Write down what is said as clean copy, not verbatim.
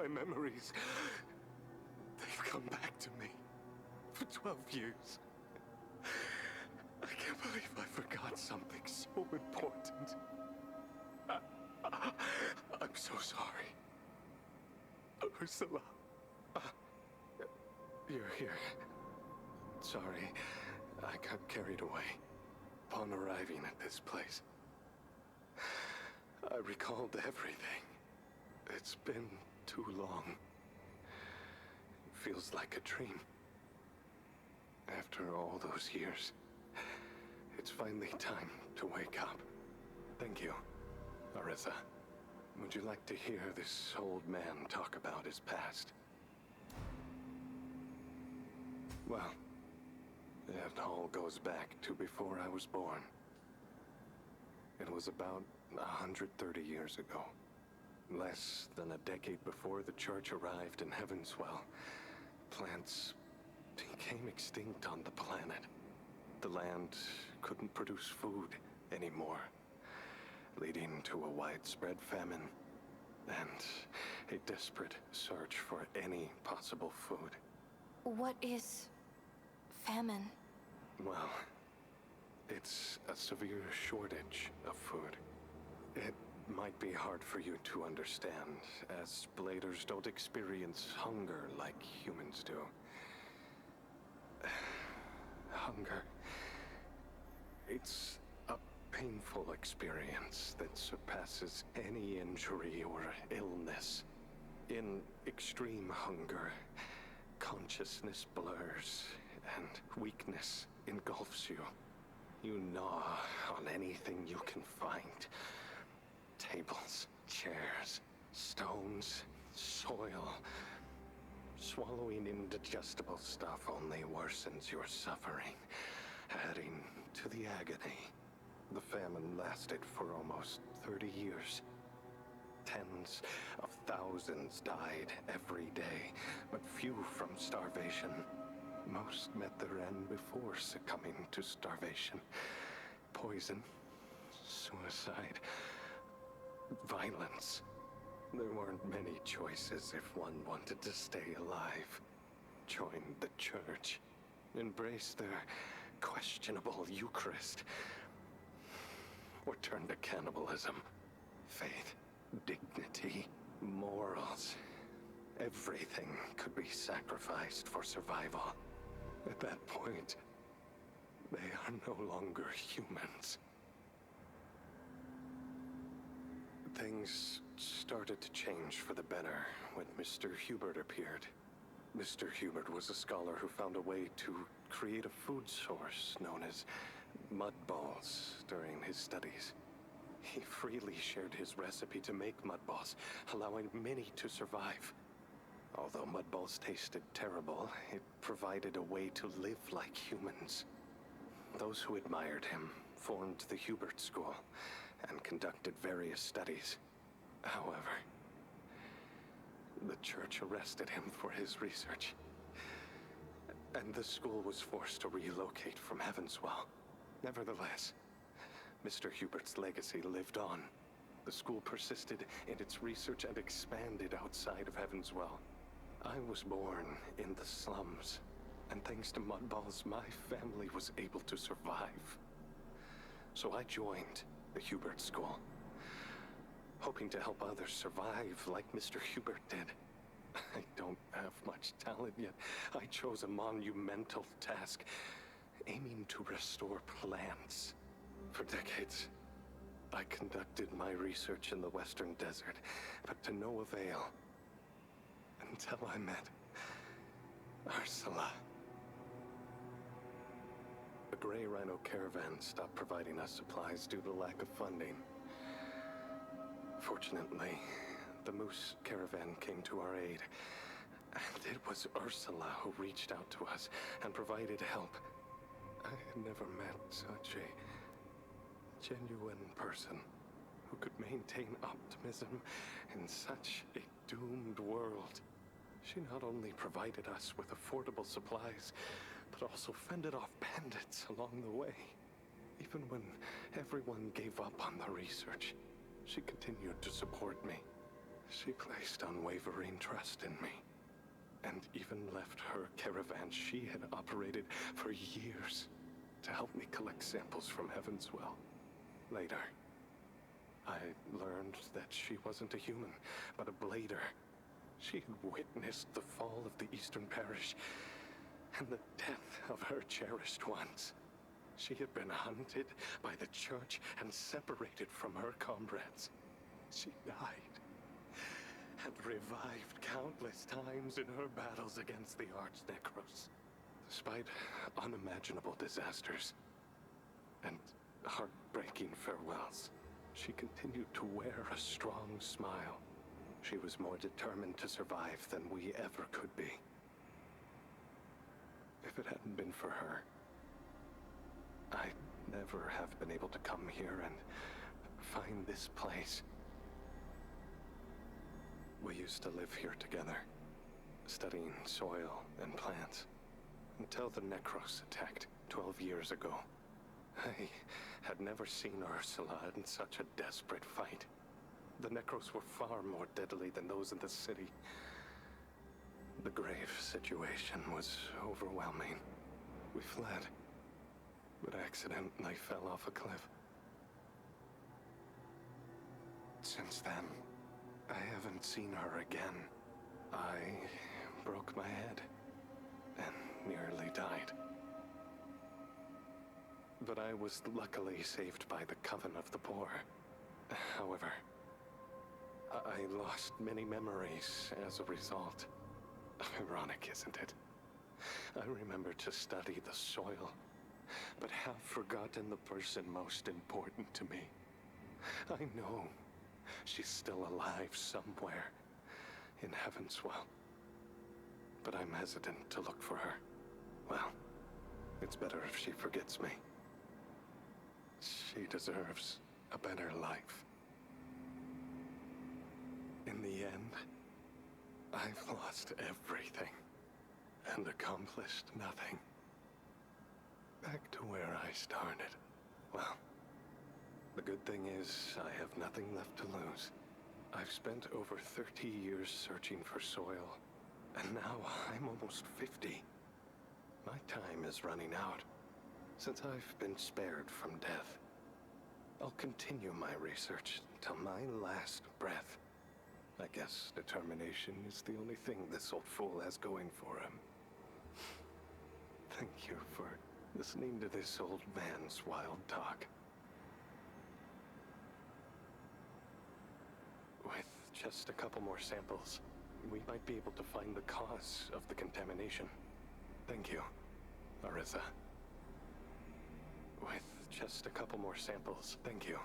my memories. They've come back to me for 12 years. I can't believe I forgot something so important. I'm so sorry. Ursula. You're here. Sorry, I got carried away upon arriving at this place. I recalled everything. It's been too long. It feels like a dream. After all those years, it's finally time to wake up. Thank you, Arisa. Would you like to hear this old man talk about his past? Well, it all goes back to before I was born. It was about 130 years ago. Less than a decade before the church arrived in Heaven's Well, plants became extinct on the planet. The land couldn't produce food anymore, leading to a widespread famine and a desperate search for any possible food. What is famine? Well, it's a severe shortage of food. It might be hard for you to understand, as bladers don't experience hunger like humans do. Hunger. It's a painful experience that surpasses any injury or illness. In extreme hunger, consciousness blurs and weakness engulfs you. You gnaw on anything you can find. Tables, chairs, stones, soil. Swallowing indigestible stuff only worsens your suffering, adding to the agony. The famine lasted for almost 30 years. Tens of thousands died every day, but few from starvation. Most met their end before succumbing to starvation. Poison, suicide, violence. There weren't many choices if one wanted to stay alive. Join the church. Embrace their questionable Eucharist. Or turn to cannibalism. Faith, dignity, morals. Everything could be sacrificed for survival. At that point, they are no longer humans. Things started to change for the better when Mr. Hubert appeared. Mr. Hubert was a scholar who found a way to create a food source known as mud balls during his studies. He freely shared his recipe to make mud balls, allowing many to survive. Although mud balls tasted terrible, it provided a way to live like humans. Those who admired him formed the Hubert School and conducted various studies. However, the church arrested him for his research, and the school was forced to relocate from Heaven's Well. Nevertheless, Mr. Hubert's legacy lived on. The school persisted in its research and expanded outside of Heaven's Well. I was born in the slums, and thanks to mud balls, my family was able to survive. So I joined the Hubert School, hoping to help others survive like Mr. Hubert did. I don't have much talent, yet I chose a monumental task, aiming to restore plants. For decades, I conducted my research in the Western Desert, but to no avail. Until I met Ursula. The Grey Rhino caravan stopped providing us supplies due to lack of funding. Fortunately, the Moose caravan came to our aid, and it was Ursula who reached out to us and provided help. I had never met such a genuine person who could maintain optimism in such a doomed world. She not only provided us with affordable supplies, but also fended off bandits along the way. Even when everyone gave up on the research, she continued to support me. She placed unwavering trust in me, and even left her caravan she had operated for years to help me collect samples from Heaven's Well. Later, I learned that she wasn't a human, but a blader. She had witnessed the fall of the Eastern Parish and the death of her cherished ones. She had been hunted by the church and separated from her comrades. She died and revived countless times in her battles against the Arch-Necros. Despite unimaginable disasters and heartbreaking farewells, she continued to wear a strong smile. She was more determined to survive than we ever could be. If it hadn't been for her, I'd never have been able to come here and find this place. We used to live here together, studying soil and plants, until the Necros attacked 12 years ago. I had never seen Ursula in such a desperate fight. The Necros were far more deadly than those in the city. The grave situation was overwhelming. We fled, but accidentally fell off a cliff. Since then, I haven't seen her again. I broke my head and nearly died. But I was luckily saved by the Coven of the Poor. However, I lost many memories as a result. Ironic, isn't it? I remember to study the soil, but have forgotten the person most important to me. I know she's still alive somewhere in Heaven's Well, but I'm hesitant to look for her. Well, it's better if she forgets me. She deserves a better life. In the end, I've lost everything and accomplished nothing. Back to where I started. Well, the good thing is I have nothing left to lose. I've spent over 30 years searching for soil, and now I'm almost 50. My time is running out. Since I've been spared from death, I'll continue my research till my last breath. I guess determination is the only thing this old fool has going for him. Thank you for listening to this old man's wild talk. With just a couple more samples, we might be able to find the cause of the contamination. Thank you, Arisa. With just a couple more samples, thank you.